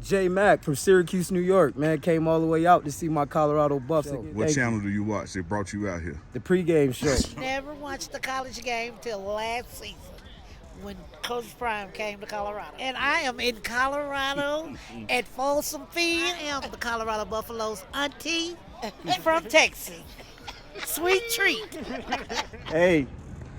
J Mac from Syracuse, New York, man. Came all the way out to see my Colorado Buffs. What channel do you watch? They brought you out here. The pregame show. Never watched the college game till last season when Coach Prime came to Colorado. And I am in Colorado at Folsom Field. I am the Colorado Buffaloes auntie from Texas. Sweet treat. Hey,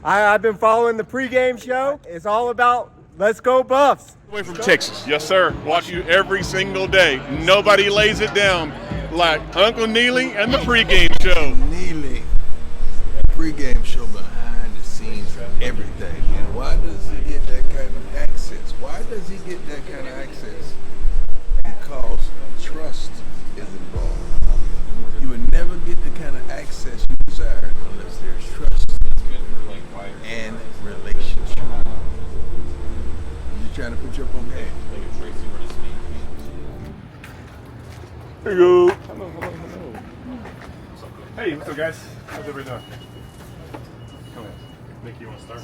I've been following the pregame show. It's all about let's go Buffs. Away from Texas, yes sir. Watch you every single day. Nobody lays it down like Uncle Neely and the pregame show. Neely, pregame show behind the scenes of everything. And why does he get that kind of access? Why does he get that kind of access? Because trust is involved. You would never get the kind of access you desire unless there's trust and relationship. You're trying to put your own game. Here you go. Hello. Hey, what's up, guys? How's everybody doing? Come on. Nick, you want to start?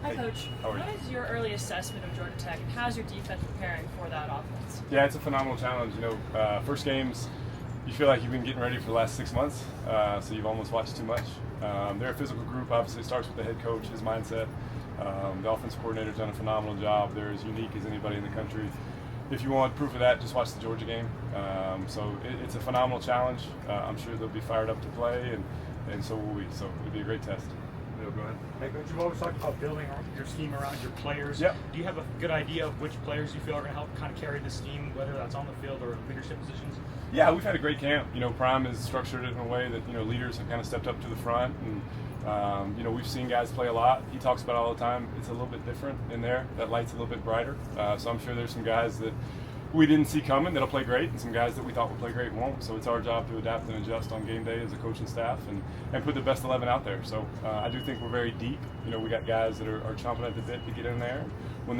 Hi, Coach. How are you? What is your early assessment of Georgia Tech, and how's your defense preparing for that offense? Yeah, it's a phenomenal challenge. You know, first games, you feel like you've been getting ready for the last 6 months, so you've almost watched too much. They're a physical group. Obviously, it starts with the head coach, his mindset. The offensive coordinator's done a phenomenal job. They're as unique as anybody in the country. If you want proof of that, just watch the Georgia game. So it's a phenomenal challenge. I'm sure they'll be fired up to play, and so will we. So it'll be a great test. Go ahead. Hey, Coach, you've always talked about building your scheme around your players. Yep. Do you have a good idea of which players you feel are going to help kind of carry the scheme, whether that's on the field or leadership positions? Yeah, we've had a great camp. You know, Prime is structured in a way that, you know, leaders have kind of stepped up to the front. And, you know, we've seen guys play a lot. He talks about it all the time. It's a little bit different in there. That light's a little bit brighter. So I'm sure there's some guys that we didn't see coming that'll play great, and some guys that we thought would play great won't. So it's our job to adapt and adjust on game day as a coaching staff and put the best 11 out there. So I do think we're very deep. You know, we got guys that are chomping at the bit to get in there. When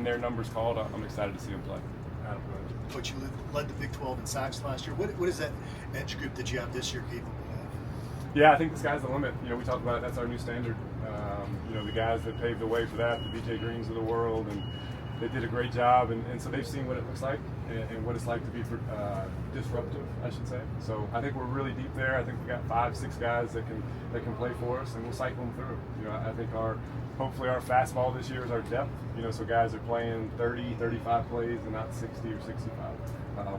their number's called, I'm excited to see them play. Coach, you led the Big 12 in sacks last year. What is that edge group that you have this year capable of? Yeah, I think the sky's the limit. You know, we talked about it. That's our new standard. You know, the guys that paved the way for that, the BJ Greens of the world, and they did a great job. And so they've seen what it looks like and what it's like to be disruptive, I should say. So I think we're really deep there. I think we got 5-6 guys that can play for us, and we'll cycle them through. You know, I think hopefully our fastball this year is our depth. You know, so guys are playing 30, 35 plays and not 60 or 65.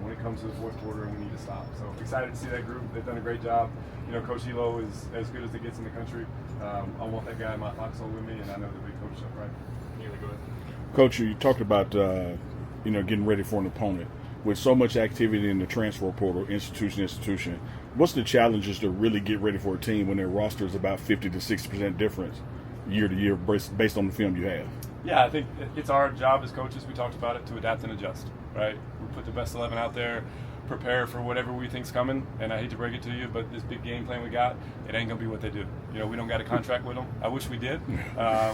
When it comes to the fourth quarter, we need to stop. So excited to see that group. They've done a great job. You know, Coach Elo is as good as it gets in the country. I want that guy in my foxhole with me, and I know that we coach up right. Neely, go ahead. Coach, you talked about you know, getting ready for an opponent. With so much activity in the transfer portal, institution, what's the challenges to really get ready for a team when their roster is about 50 to 60% difference year to year based on the film you have? Yeah, I think it's our job as coaches, we talked about it, to adapt and adjust, right? We put the best 11 out there, prepare for whatever we think's coming, and I hate to break it to you, but this big game plan we got, it ain't gonna be what they do. You know, we don't got a contract with them. I wish we did.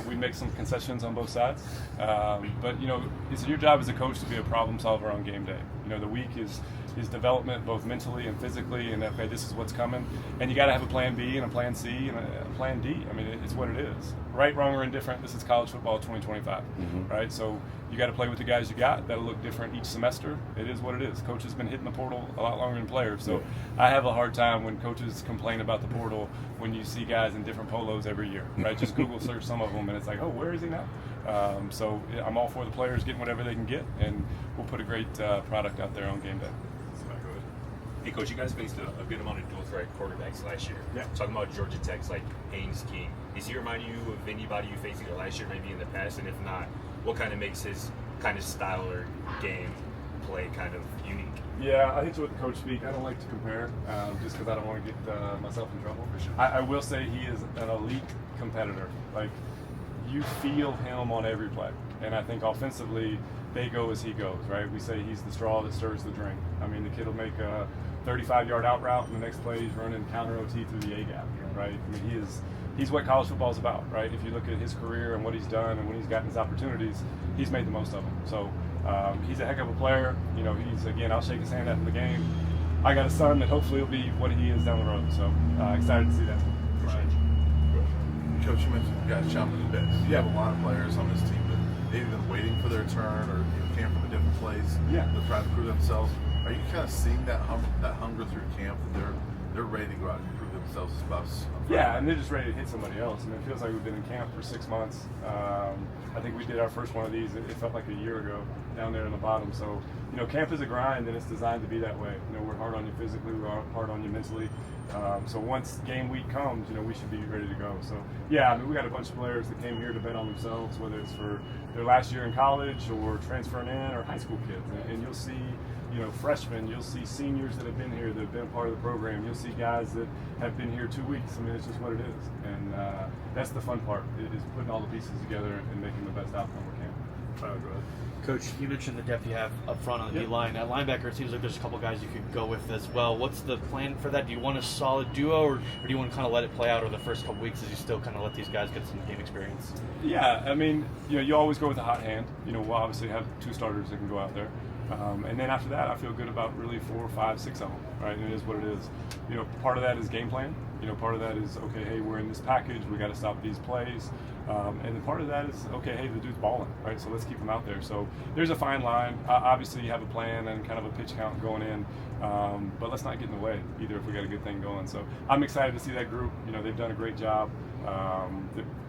We make some concessions on both sides, but you know, it's your job as a coach to be a problem solver on game day. You know, the week is development, both mentally and physically, and okay, this is what's coming, and you got to have a plan B and a plan C and a plan D. I mean, it's what it is. Right, wrong, or indifferent, this is college football 2025, right? So you got to play with the guys you got. That'll look different each semester. It is what it is. Coach has been hitting the portal a lot longer than players, so I have a hard time when coaches complain about the portal when you see guys in different polos every year, right? Just Google search some of them, and it's like, oh, where is he now? So I'm all for the players getting whatever they can get, and we'll put a great product out there on game day. Hey, Coach, you guys faced a good amount of dual threat quarterbacks last year. Yeah. Talking about Georgia Tech's like Haynes King. Is he reminding you of anybody you faced either last year, maybe in the past? And if not, what kind of makes his kind of style or game play kind of unique? Yeah, I hate to let the coach speak. I don't like to compare just because I don't want to get myself in trouble. For sure. I will say he is an elite competitor. Like, you feel him on every play. And I think offensively, they go as he goes, right? We say he's the straw that stirs the drink. I mean, the kid will make a 35-yard out route, and the next play he's running counter OT through the A-gap, right? I mean, he's what college football is about, right? If you look at his career and what he's done and when he's gotten his opportunities, he's made the most of them. So he's a heck of a player. You know, again, I'll shake his hand after the game. I got a son that hopefully will be what he is down the road. So excited to see that. Coach, you mentioned you guys chomping at the bit. You have a lot of players on this team that maybe been waiting for their turn or came from a different place. Yeah. They're trying to prove themselves. Are you kind of seeing that hunger through camp that they're ready to go out and prove themselves as buffs? Yeah, and they're just ready to hit somebody else. I mean, it feels like we've been in camp for 6 months. I think we did our first one of these, it felt like a year ago, down there in the bottom. So, camp is a grind, and it's designed to be that way. We're hard on you physically, we're hard on you mentally. So once game week comes, we should be ready to go. So, yeah, I mean, we got a bunch of players that came here to bet on themselves, whether it's for their last year in college or transferring in or high school kids. And you'll see freshmen, you'll see seniors that have been here, that have been part of the program. You'll see guys that have been here 2 weeks. I mean, it's just what it is. And that's the fun part, is putting all the pieces together and making the best outcome we can. Coach, you mentioned the depth you have up front on the D-line. At linebacker, it seems like there's a couple guys you could go with as well. What's the plan for that? Do you want a solid duo, or do you want to kind of let it play out over the first couple weeks as you still kind of let these guys get some game experience? Yeah, I mean, you always go with a hot hand. We'll obviously have 2 starters that can go out there. And then after that, I feel good about really 4, 5, 6 of them, right? And it is what it is. Part of that is game plan. Part of that is, okay, hey, we're in this package, we got to stop these plays. And then part of that is, okay, hey, the dude's balling, right? So let's keep him out there. So there's a fine line. Obviously, you have a plan and kind of a pitch count going in, but let's not get in the way either if we got a good thing going. So I'm excited to see that group. They've done a great job.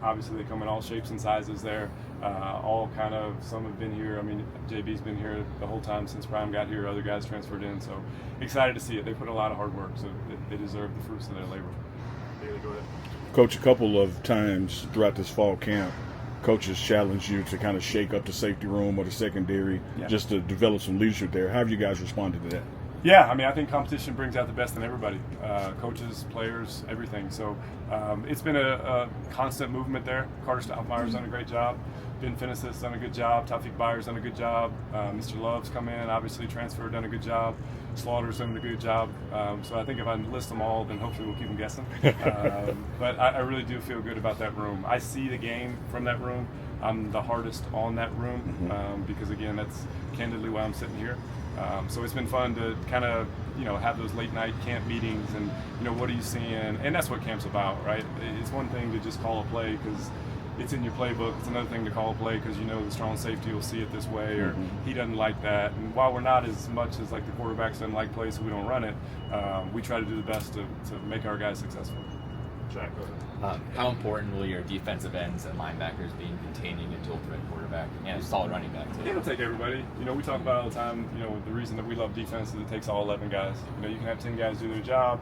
Obviously, they come in all shapes and sizes there. All kind of, some have been here. I mean, JB's been here the whole time since Prime got here. Other guys transferred in. So excited to see it. They put a lot of hard work, so they deserve the fruits of their labor. Coach, a couple of times throughout this fall camp, coaches challenged you to kind of shake up the safety room or the secondary, just to develop some leadership there. How have you guys responded to that? Yeah, I mean, I think competition brings out the best in everybody, coaches, players, everything. So it's been a constant movement there. Carter Stoutmeier's done a great job. Ben Finis's done a good job. Tawfiq Byer's done a good job. Mr. Love's come in, obviously transferred, done a good job. Slaughter's done a good job. So I think if I list them all, then hopefully we'll keep them guessing. But I really do feel good about that room. I see the game from that room. I'm the hardest on that room because, again, that's candidly why I'm sitting here. So it's been fun to kind of, have those late night camp meetings and, what are you seeing? And that's what camp's about, right? It's one thing to just call a play because it's in your playbook. It's another thing to call a play because the strong safety will see it this way or he doesn't like that. And while we're not as much as like the quarterbacks doesn't like plays, so we don't run it, we try to do the best to make our guys successful. Jack, go ahead. How important will your defensive ends and linebackers be in containing a dual threat quarterback and a solid running back too? It'll take everybody. We talk about all the time, the reason that we love defense is it takes all 11 guys. You can have 10 guys do their job.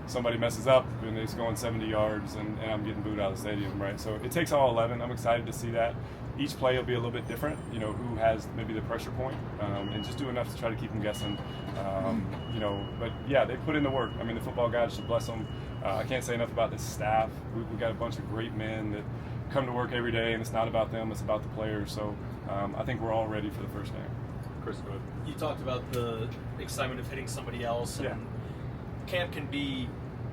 Somebody messes up and it's going 70 yards and I'm getting booed out of the stadium, right? So it takes all 11. I'm excited to see that. Each play will be a little bit different, who has maybe the pressure point, and just do enough to try to keep them guessing. But yeah, they put in the work. I mean, the football guys should bless them. I can't say enough about this staff. We've got a bunch of great men that come to work every day, and it's not about them, it's about the players. So I think we're all ready for the first game. Chris, go ahead. You talked about the excitement of hitting somebody else. And camp can be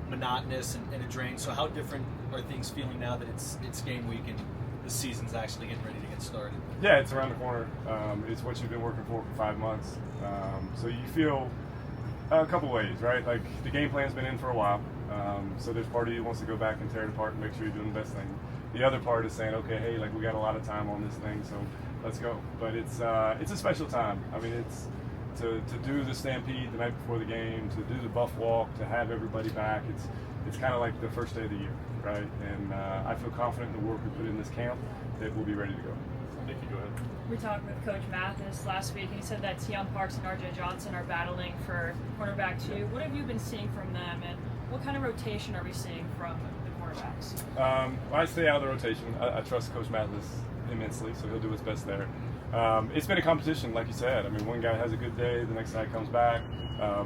monotonous and a drain. So how different are things feeling now that it's game week and the season's actually getting ready to get started? Yeah, it's around the corner. It's what you've been working for 5 months. So you feel a couple ways, right? Like the game plan's been in for a while. So there's part of you wants to go back and tear it apart and make sure you're doing the best thing. The other part is saying, okay, hey, like we got a lot of time on this thing, so let's go. But it's a special time. I mean, it's to do the Stampede the night before the game, to do the Buff Walk, to have everybody back. It's kind of like the first day of the year, right? And I feel confident in the work we put in this camp that we'll be ready to go. Nikki, go ahead. We talked with Coach Mathis last week, and he said that Tion Parks and RJ Johnson are battling for cornerback 2. What have you been seeing from them, and what kind of rotation are we seeing from the cornerbacks? I stay out of the rotation. I trust Coach Mathis immensely, so he'll do his best there. It's been a competition, like you said. I mean, one guy has a good day, the next guy comes back.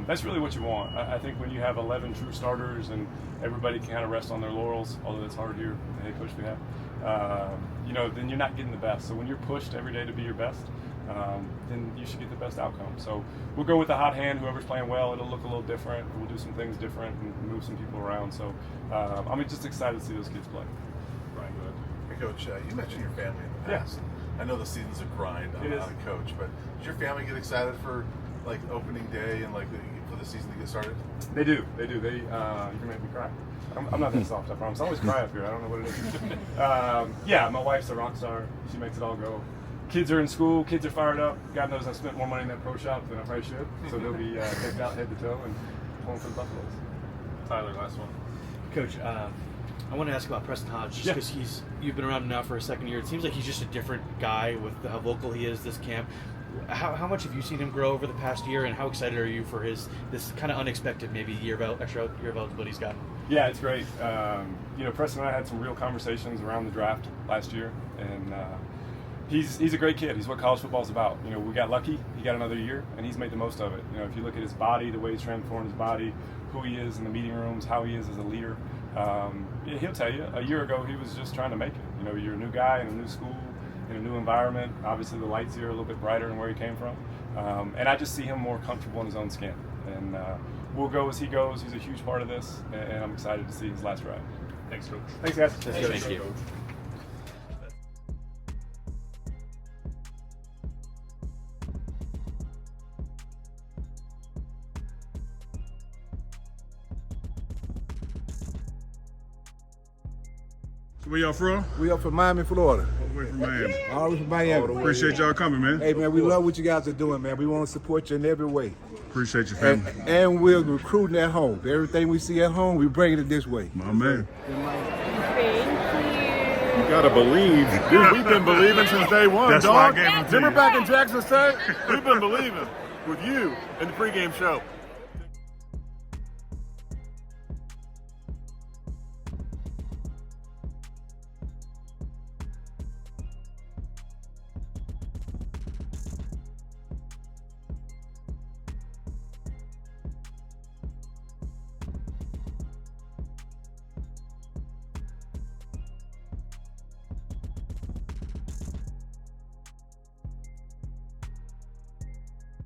That's really what you want. I think when you have 11 true starters and everybody can kind of rest on their laurels, although it's hard here, the head coach we have, then you're not getting the best. So when you're pushed every day to be your best, then you should get the best outcome. So we'll go with the hot hand. Whoever's playing well, it'll look a little different. We'll do some things different and move some people around. So I'm just excited to see those kids play. Brian, go ahead. Hey, Coach, you mentioned your family in the past. I know the season's a grind on a coach, but does your family get excited for like opening day and like for the season to get started? They do. You can make me cry. I'm not that soft, I promise. I always cry up here. I don't know what it is. Yeah, my wife's a rock star. She makes it all go. kids are in school, kids are fired up. God knows I've spent more money in that pro shop than I probably should. So they'll be decked out head to toe and pulling for the Buffaloes. Tyler, last one. Coach, I want to ask about Preston Hodge, just because you've been around him now for a second year. It seems like he's just a different guy with how vocal he is this camp. How much have you seen him grow over the past year, and how excited are you for this kind of unexpected maybe extra year of eligibility he's gotten? Yeah, it's great. Preston and I had some real conversations around the draft last year, and he's a great kid. He's what college football's about. We got lucky. He got another year, and he's made the most of it. If you look at his body, the way he's transformed his body, who he is in the meeting rooms, how he is as a leader, he'll tell you. A year ago, he was just trying to make it. You're a new guy in a new school, in a new environment. Obviously, the lights here are a little bit brighter than where he came from. And I just see him more comfortable in his own skin. And we'll go as he goes. He's a huge part of this, and I'm excited to see his last ride. Thanks, Coach. Thanks, guys. Thank you. Where y'all from? We up from Miami, Florida. All the way from Miami. All the way from Miami. Appreciate y'all coming, man. Hey, man, we love what you guys are doing, man. We want to support you in every way. Appreciate your family. And we're recruiting at home. Everything we see at home, we bring it this way. My man. You gotta believe. Dude, we've been believing since day one, That's dog. why I gave it to Remember you. back in Jackson State? We've been believing with you in the pregame show.